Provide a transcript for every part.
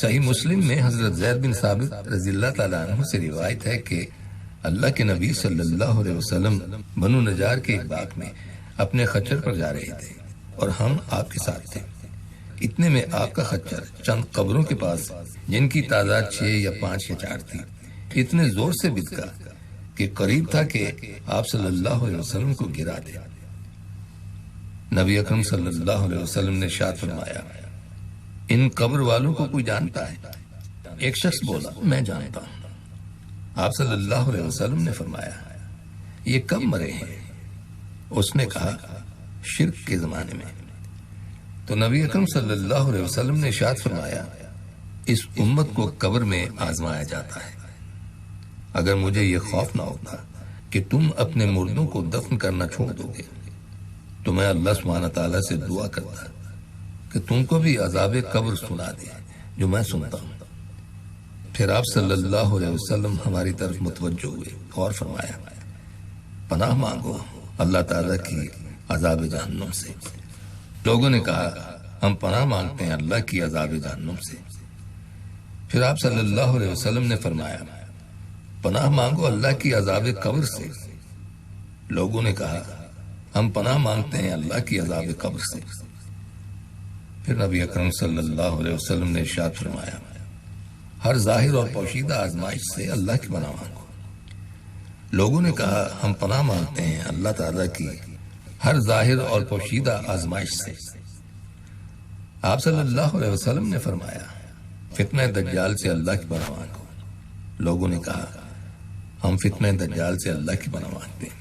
صحیح مسلم میں حضرت زید بن ثابت رضی اللہ تعالیٰ عنہ سے روایت ہے کہ اللہ کے نبی صلی اللہ علیہ وسلم بنو نجار کے ایک باغ میں اپنے خچر پر جا رہے تھے اور ہم آپ کے ساتھ تھے۔ اتنے میں آپ کا خچر چند قبروں کے پاس، جن کی تعداد 6 یا 5 یا 4 تھی، اتنے زور سے بدکا کہ قریب تھا کہ آپ صلی اللہ علیہ وسلم کو گرا دے۔ نبی اکرم صلی اللہ علیہ وسلم نے ارشاد فرمایا، ان قبر والوں کو کوئی جانتا ہے؟ ایک شخص بولا، میں جانتا ہوں۔ آپ صلی اللہ علیہ وسلم نے فرمایا، یہ کب مرے ہیں؟ اس نے کہا، شرک کے زمانے میں۔ تو نبی اکرم صلی اللہ علیہ وسلم نے ارشاد فرمایا، اس امت کو قبر میں آزمایا جاتا ہے۔ اگر مجھے یہ خوف نہ ہوتا کہ تم اپنے مردوں کو دفن کرنا چھوڑ دو گے تو میں اللہ سبحانہ تعالیٰ سے دعا کرتا کہ تم کو بھی عذاب قبر سنا دے جو میں سنتا ہوں۔ پھر آپ صلی اللہ علیہ وسلم ہماری طرف متوجہ ہوئے اور فرمایا، پناہ مانگو اللہ تعالیٰ کی عذاب جہنم سے۔ لوگوں نے کہا، ہم پناہ مانگتے ہیں اللہ کی عذاب جہنم سے۔ پھر آپ صلی اللہ علیہ وسلم نے فرمایا، پناہ مانگو اللہ کی عذاب قبر سے۔ لوگوں نے کہا، ہم پناہ مانگتے ہیں اللہ کی عذاب قبر سے۔ پھر نبی اکرم صلی اللہ علیہ وسلم نے ارشاد فرمایا، ہر ظاہر اور پوشیدہ آزمائش سے اللہ کی پناہ مانگو۔ لوگوں نے کہا، ہم پناہ مانگتے ہیں اللہ تعالیٰ کی ہر ظاہر اور پوشیدہ آزمائش سے۔ آپ صلی اللہ علیہ وسلم نے فرمایا، فتنہ دجال سے اللہ کی پناہ مانگو۔ لوگوں نے کہا، ہم فتنہ دجال سے اللہ کی پناہ مانگتے ہیں۔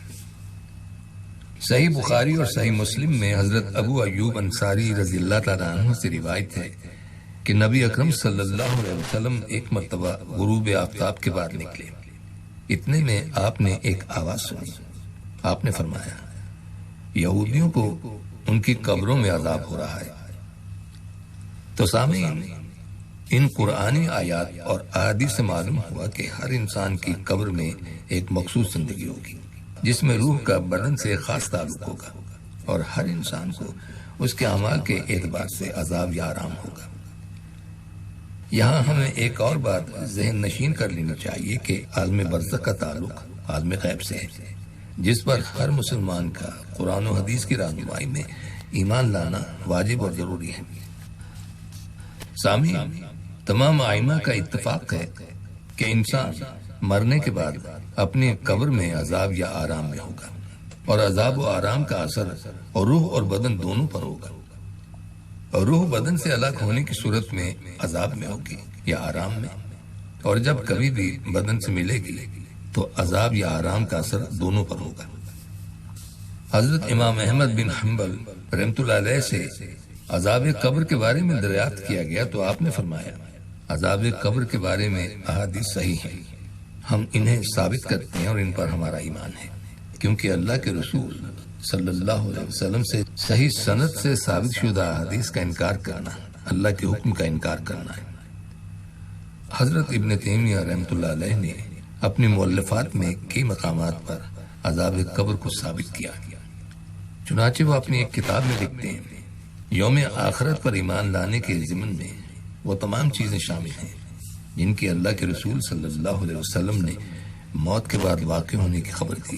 صحیح بخاری اور صحیح مسلم میں حضرت ابو ایوب انصاری رضی اللہ تعالیٰ عنہ سے روایت ہے کہ نبی اکرم صلی اللہ علیہ وسلم ایک مرتبہ غروب آفتاب کے بعد نکلے۔ اتنے میں آپ نے ایک آواز سنی۔ آپ نے فرمایا، یہودیوں کو ان کی قبروں میں عذاب ہو رہا ہے۔ تو سامعین، ان قرآنی آیات اور احادیث سے معلوم ہوا کہ ہر انسان کی قبر میں ایک مخصوص زندگی ہوگی جس میں روح کا بدن سے خاص تعلق ہوگا، اور ہر انسان کو اس کے اعمال کے اعتبار سے عذاب یا آرام ہوگا۔ یہاں ہمیں ایک اور بات ذہن نشین کر لینی چاہیے کہ عالم برزخ کا تعلق عالم غیب سے ہے، جس پر ہر مسلمان کا قرآن و حدیث کی رہنمائی میں ایمان لانا واجب اور ضروری ہے۔ سامعین، تمام ائمہ کا اتفاق ہے کہ انسان مرنے کے بعد اپنی قبر میں عذاب یا آرام میں ہوگا، اور عذاب و آرام کا اثر اور روح اور بدن دونوں پر ہوگا۔ اور روح بدن سے الگ ہونے کی صورت میں عذاب میں ہوگی یا آرام میں، اور جب کبھی بھی بدن سے ملے گی تو عذاب یا آرام کا اثر دونوں پر ہوگا۔ حضرت امام احمد بن حنبل رحمۃ اللہ علیہ سے عذاب قبر کے بارے میں دریافت کیا گیا تو آپ نے فرمایا، عذاب قبر کے بارے میں احادیث صحیح ہیں، ہم انہیں ثابت کرتے ہیں اور ان پر ہمارا ایمان ہے، کیونکہ اللہ کے رسول صلی اللہ علیہ وسلم سے صحیح سند سے ثابت شدہ حدیث کا انکار کرنا اللہ کے حکم کا انکار کرنا ہے۔ حضرت ابن تیمیہ رحمۃ اللہ علیہ نے اپنی مؤلفات میں کئی مقامات پر عذاب قبر کو ثابت کیا، چنانچہ وہ اپنی ایک کتاب میں لکھتے ہیں، یوم آخرت پر ایمان لانے کے ضمن میں وہ تمام چیزیں شامل ہیں جن کی اللہ کے رسول صلی اللہ علیہ وسلم نے موت کے بعد واقع ہونے کی خبر دی۔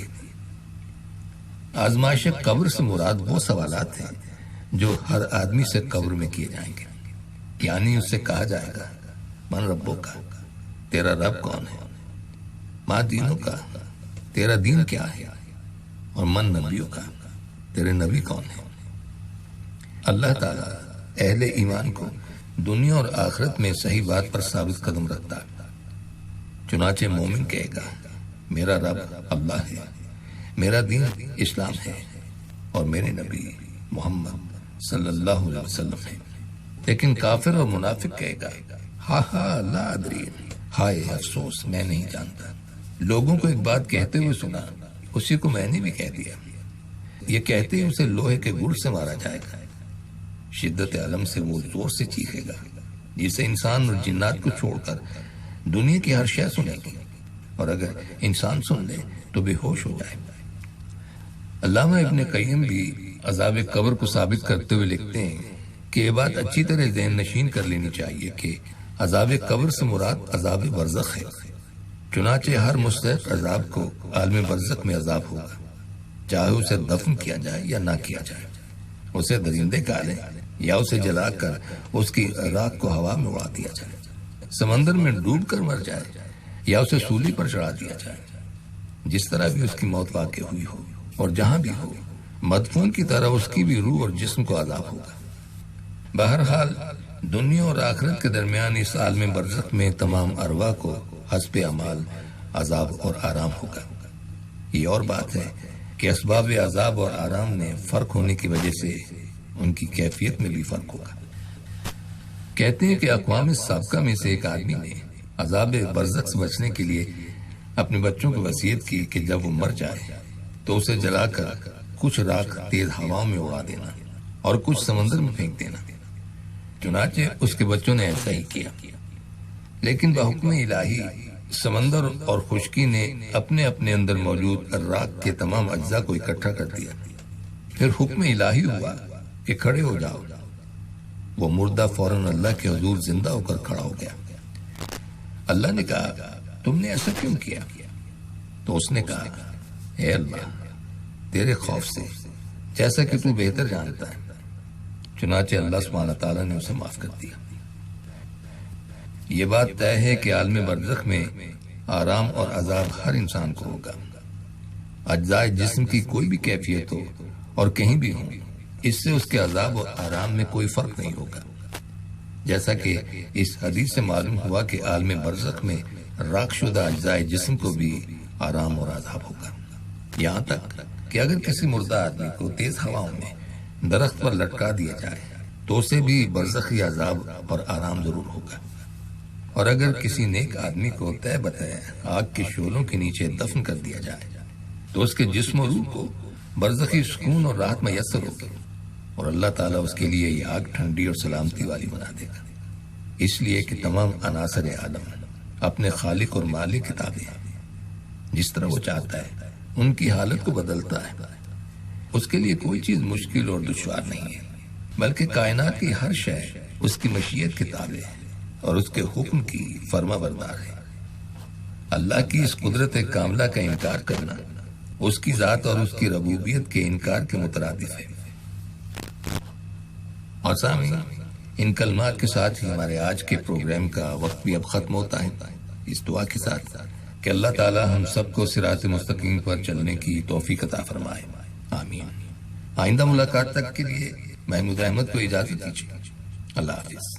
آزمائش قبر سے مراد وہ سوالات ہیں جو ہر آدمی سے قبر میں کیے جائیں گے، یعنی اس سے کہا جائے گا، من ربوں کا، تیرا رب کون ہے؟ ما دینوں کا، تیرا دین کیا ہے؟ اور من نبیوں کا، تیرے نبی کون ہے؟ اللہ تعالیٰ اہل ایمان کو دنیا اور آخرت میں صحیح بات پر ثابت قدم رکھتا ہے، چنانچہ مومن کہے گا، میرا رب اللہ ہے، میرا دین اسلام ہے، اور میرے نبی محمد صلی اللہ علیہ وسلم ہے۔ لیکن کافر اور منافق کہے گا، ہاں ہاں لا ادری، ہائے افسوس میں نہیں جانتا، لوگوں کو ایک بات کہتے ہوئے سنا، اسی کو میں نے بھی کہہ دیا، یہ کہتے ہی اسے لوہے کے گل سے مارا جائے گا۔ شدت علم سے وہ زور سے چیخے گا جسے انسان اور جنات کو چھوڑ کر دنیا کی ہر شے سنے گی، اور اگر انسان سن لے تو بے ہوش ہو جائے گا۔ علامہ ابن قیم بھی عذاب قبر کو ثابت کرتے ہوئے لکھتے ہیں کہ یہ بات اچھی طرح ذہن نشین کر لینی چاہیے کہ عذاب قبر سے مراد عذاب برزخ ہے، چنانچہ ہر مستحق عذاب کو عالم برزخ میں عذاب ہوگا، چاہے اسے دفن کیا جائے یا نہ کیا جائے، اسے درندے کھالیں یا اسے جلا کر اس کی راکھ کو ہوا میں اڑا دیا جائے، سمندر میں ڈوب کر مر جائے یا اسے سولی پر چڑھا دیا جائے، جس طرح بھی اس کی موت واقع ہوئی ہو اور جہاں بھی ہو، مدفون کی طرح اس کی بھی روح اور جسم کو عذاب ہوگا۔ بہرحال دنیا اور آخرت کے درمیان اس عالم برزخ میں تمام ارواح کو حسب اعمال عذاب اور آرام ہوگا۔ یہ اور بات ہے کہ اسباب عذاب اور آرام میں فرق ہونے کی وجہ سے ان کی کیفیت میں بھی فرق ہوگا۔ کہتے ہیں کہ اقوام سابقہ میں سے ایک آدمی نے عذاب برزخ سے بچنے کے لیے اپنے بچوں کو وصیت کی کہ جب وہ مر جائے تو اسے جلا کر کچھ راکھ تیز ہواؤں میں اڑا دینا اور کچھ سمندر میں پھینک دینا۔ چنانچہ اس کے بچوں نے ایسا ہی کیا، لیکن بحکم الہی سمندر اور خشکی نے اپنے اپنے اندر موجود راکھ کے تمام اجزاء کو اکٹھا کر دیا۔ پھر حکم الہی ہوا کہ کھڑے ہو جاؤ۔ وہ مردہ فوراً اللہ کے حضور زندہ ہو کر کھڑا ہو گیا۔ اللہ نے کہا تم نے ایسا کیوں کیا؟ تو اس نے کہا اے اللہ، تیرے خوف سے، جیسا کہ تو بہتر جانتا ہے۔ چنانچہ اللہ سبحانہ تعالیٰ نے اسے معاف کر دیا۔ یہ بات طے ہے کہ عالم برزخ میں آرام اور عذاب ہر انسان کو ہوگا۔ اجزاء جسم کی کوئی بھی کیفیت ہو اور کہیں بھی ہو، اس سے اس کے عذاب اور آرام میں کوئی فرق نہیں ہوگا، جیسا کہ اس حدیث سے معلوم ہوا کہ عالم برزخ میں راکھ شدہ اجزاء جسم کو بھی آرام اور عذاب ہوگا، یہاں تک کہ اگر کسی مردہ آدمی کو تیز ہواؤں میں درخت پر لٹکا دیا جائے تو اسے بھی برزخی عذاب اور آرام ضرور ہوگا، اور اگر کسی نیک آدمی کو طے بتائے آگ کے شعلوں کے نیچے دفن کر دیا جائے تو اس کے جسم و روح کو برزخی سکون اور راحت میسر ہوگی، اور اللہ تعالیٰ اس کے لیے یہ آگ ٹھنڈی اور سلامتی والی بنا دے گا، اس لیے کہ تمام عناصر عالم اپنے خالق اور مالک کے تابع ہیں، جس طرح وہ چاہتا ہے ان کی حالت کو بدلتا ہے۔ اس کے لیے کوئی چیز مشکل اور دشوار نہیں ہے، بلکہ کائنات کی ہر شے اس کی مشیت کے تابع ہے اور اس کے حکم کی فرما بردار ہے۔ اللہ کی اس قدرت کاملہ کا انکار کرنا اس کی ذات اور اس کی ربوبیت کے انکار کے مترادف ہے۔ اور سامعین، ان کلمات کے ساتھ ہی ہمارے آج کے پروگرام کا وقت بھی اب ختم ہوتا ہے، اس دعا کے ساتھ کہ اللہ تعالی ہم سب کو صراط مستقیم پر چلنے کی توفیق عطا فرمائے، آمین۔ آئندہ ملاقات تک کے لیے محمود احمد کو اجازت دیجیے، اللہ حافظ۔